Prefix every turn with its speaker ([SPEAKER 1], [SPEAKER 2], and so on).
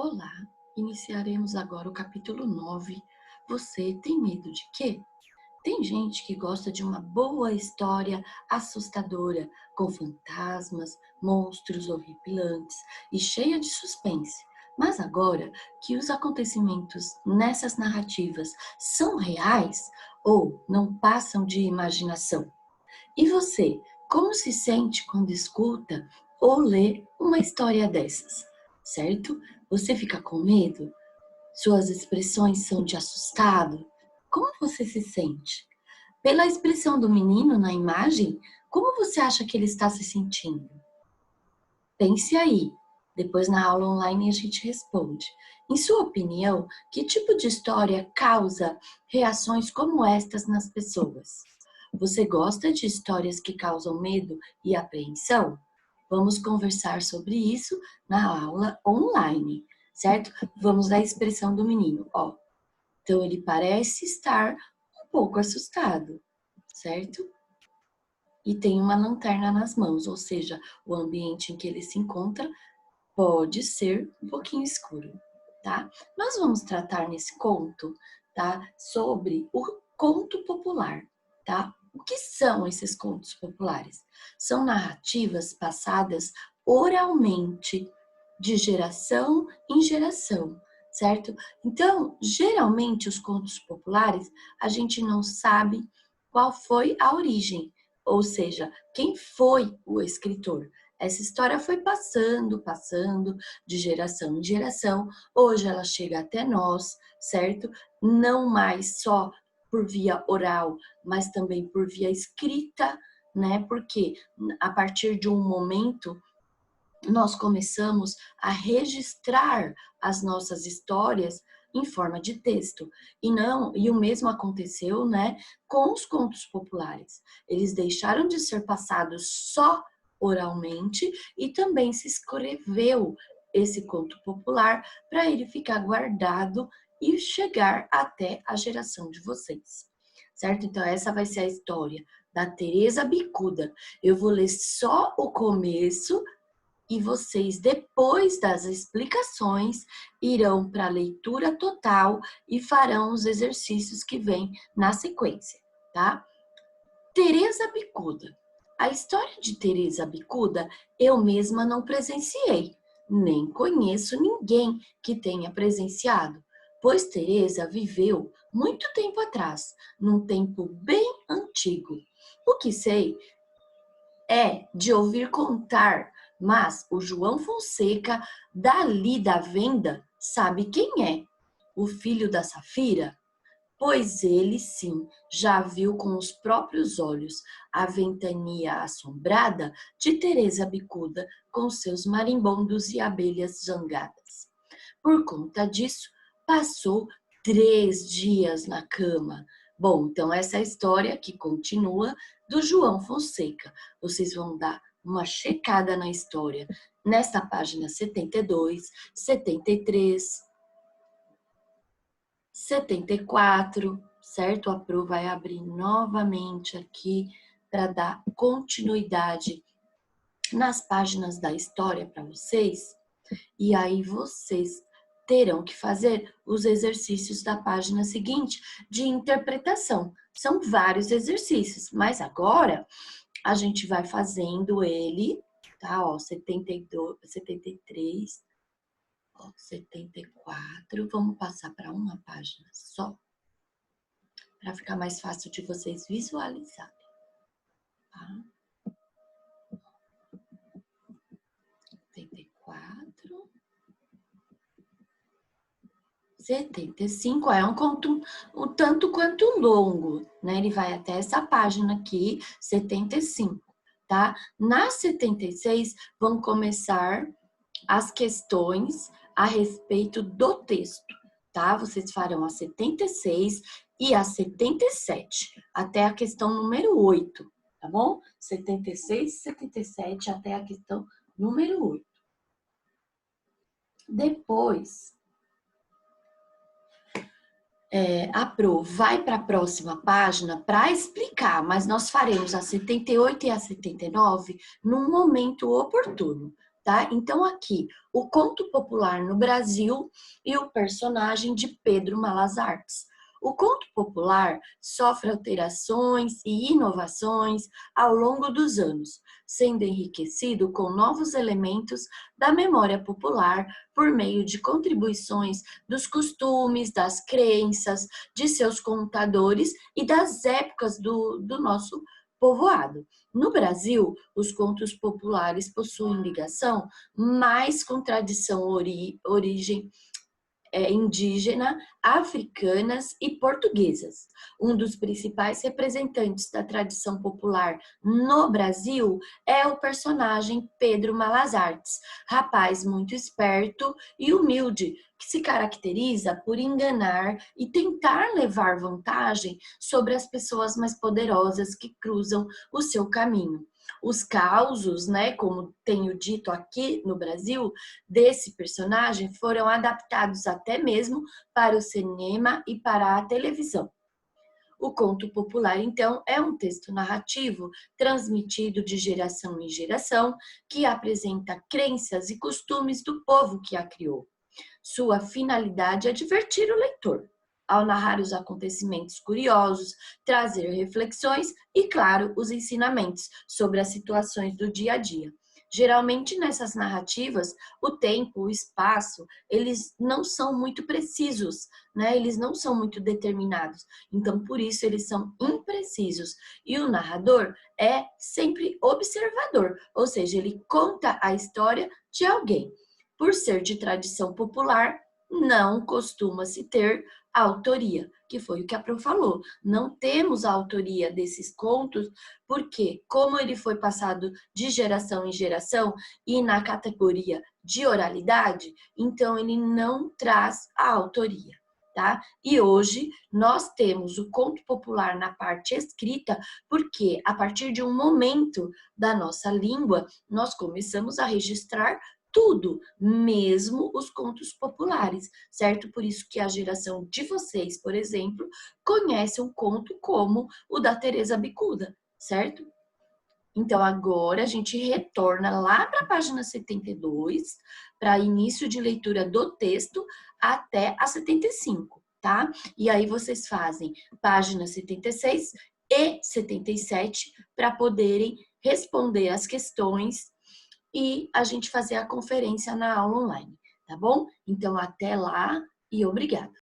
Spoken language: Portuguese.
[SPEAKER 1] Olá, iniciaremos agora o capítulo 9. Você tem medo de quê? Tem gente que gosta de uma boa história assustadora, com fantasmas, monstros horripilantes e cheia de suspense. Mas agora que os acontecimentos nessas narrativas são reais ou não passam de imaginação? E você, como se sente quando escuta ou lê uma história dessas? Certo? Você fica com medo? Suas expressões são de assustado? Como você se sente? Pela expressão do menino na imagem, como você acha que ele está se sentindo? Pense aí. Depois na aula online a gente responde. Em sua opinião, que tipo de história causa reações como estas nas pessoas? Você gosta de histórias que causam medo e apreensão? Vamos conversar sobre isso na aula online, certo? Vamos à expressão do menino, ó. Então ele parece estar um pouco assustado, certo? E tem uma lanterna nas mãos, ou seja, o ambiente em que ele se encontra pode ser um pouquinho escuro, tá? Nós vamos tratar nesse conto, tá? Sobre o conto popular, tá? O que são esses contos populares? São narrativas passadas oralmente, de geração em geração, certo? Então, geralmente, os contos populares, a gente não sabe qual foi a origem, ou seja, quem foi o escritor. Essa história foi passando de geração em geração. Hoje ela chega até nós, certo? Não mais só por via oral, mas também por via escrita, né? Porque a partir de um momento nós começamos a registrar as nossas histórias em forma de texto. E o mesmo aconteceu, né, com os contos populares. Eles deixaram de ser passados só oralmente e também se escreveu esse conto popular para ele ficar guardado e chegar até a geração de vocês. Certo? Então essa vai ser a história da Teresa Bicuda. Eu vou ler só o começo e vocês, depois das explicações, irão para a leitura total e farão os exercícios que vêm na sequência, tá? Teresa Bicuda. A história de Teresa Bicuda eu mesma não presenciei, nem conheço ninguém que tenha presenciado, pois Teresa viveu muito tempo atrás, num tempo bem antigo. O que sei é de ouvir contar, mas o João Fonseca, dali da venda, sabe quem é? O filho da Safira? Pois ele sim já viu com os próprios olhos a ventania assombrada de Teresa Bicuda com seus marimbondos e abelhas zangadas. Por conta disso, passou 3 dias na cama. Bom, então essa é a história que continua do João Fonseca. Vocês vão dar uma checada na história nesta página 72, 73, 74, certo? A Pro vai abrir novamente aqui para dar continuidade nas páginas da história para vocês. E aí vocês terão que fazer os exercícios da página seguinte de interpretação. São vários exercícios, mas agora a gente vai fazendo ele, tá? Ó, 72, 73, ó, 74. Vamos passar para uma página só, para ficar mais fácil de vocês visualizarem, tá? 74. 75 é um conto um tanto quanto longo, né? Ele vai até essa página aqui, 75, tá? Na 76, vão começar as questões a respeito do texto, tá? Vocês farão a 76 e a 77, até a questão número 8, tá bom? 76 e 77 até a questão número 8. Depois, a Pro vai para a próxima página para explicar, mas nós faremos a 78 e a 79 num momento oportuno, tá? Então aqui, o conto popular no Brasil e o personagem de Pedro Malas Artes. O conto popular sofre alterações e inovações ao longo dos anos, sendo enriquecido com novos elementos da memória popular por meio de contribuições dos costumes, das crenças, de seus contadores e das épocas do nosso povoado. No Brasil, os contos populares possuem ligação mais com tradição origem indígena, africanas e portuguesas. Um dos principais representantes da tradição popular no Brasil é o personagem Pedro Malas Artes, rapaz muito esperto e humilde, que se caracteriza por enganar e tentar levar vantagem sobre as pessoas mais poderosas que cruzam o seu caminho. Os causos, né, como tenho dito aqui no Brasil, desse personagem foram adaptados até mesmo para o cinema e para a televisão. O conto popular, então, é um texto narrativo transmitido de geração em geração que apresenta crenças e costumes do povo que a criou. Sua finalidade é divertir o leitor, ao narrar os acontecimentos curiosos, trazer reflexões e, claro, os ensinamentos sobre as situações do dia a dia. Geralmente nessas narrativas, o tempo, o espaço, eles não são muito precisos, né? Eles não são muito determinados. Então, por isso, eles são imprecisos. E o narrador é sempre observador, ou seja, ele conta a história de alguém. Por ser de tradição popular, não costuma-se ter autoria, que foi o que a Pro falou. Não temos a autoria desses contos, porque como ele foi passado de geração em geração e na categoria de oralidade, então ele não traz a autoria, tá? E hoje nós temos o conto popular na parte escrita, porque a partir de um momento da nossa língua, nós começamos a registrar tudo, mesmo os contos populares, certo? Por isso que a geração de vocês, por exemplo, conhece um conto como o da Teresa Bicuda, certo? Então, agora a gente retorna lá para a página 72, para início de leitura do texto, até a 75, tá? E aí vocês fazem página 76 e 77 para poderem responder as questões e a gente fazer a conferência na aula online, tá bom? Então, até lá e obrigada!